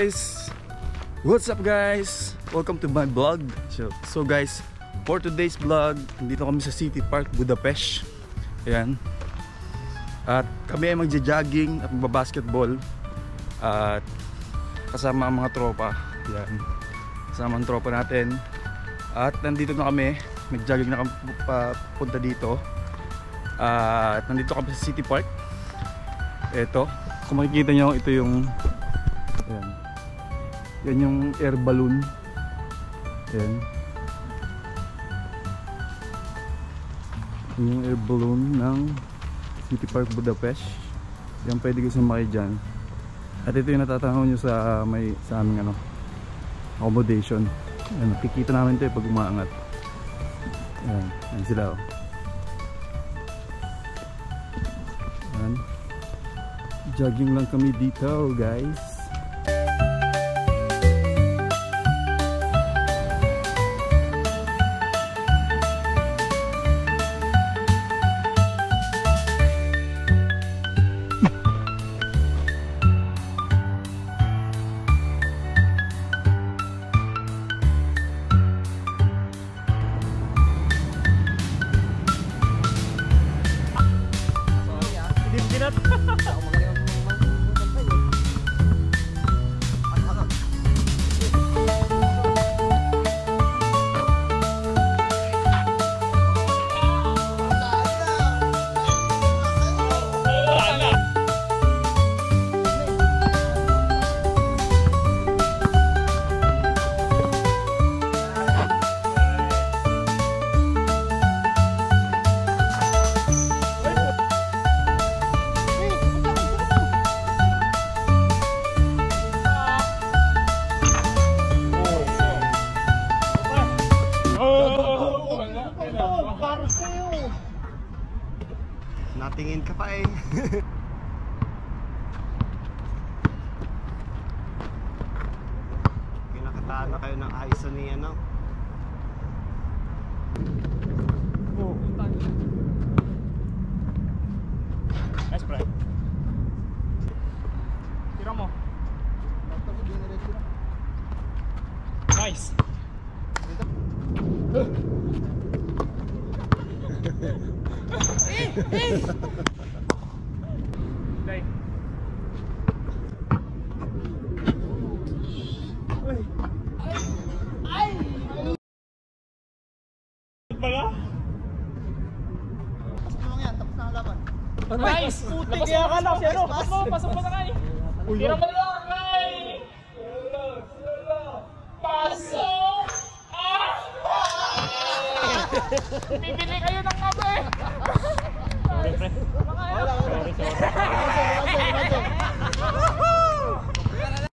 Guys, what's up guys? Welcome to my vlog. So guys, for today's vlog, dito kami sa City Park, Budapest. Ayan. At kami ay magja-jogging at magba-basketball. At kasama ang mga tropa. Ayan. Kasama ang tropa natin. At nandito na kami. Nag-jogging na kami papunta dito. At nandito kami sa City Park. Ito. Kung makikita nyo, ito yung ayan. Yan yung air balloon. Ayan. Yan yung air balloon ng City Park Budapest. Yan, pwede kayo sumakay dyan. At ito yung natatanaw nyo sa aming accommodation. Ayan, nakikita namin ito pag umaangat. Ayan, ayan sila oh. Ayan. Jogging lang kami dito guys. Natingin ka pa eh. Kinakataan na kayo ng ISO ni ano. Oh. Nice play. Tira mo. Nice. Day. Ay. Bala? Pasok mo lang yan, tapos na ang laban. Nice! Putik kaya ka lang, Sero! Pasok mo na kayo! Tira mo lang, Ray! Pasok! Bibili kayo ng kape! Sorry, pre. Sorry.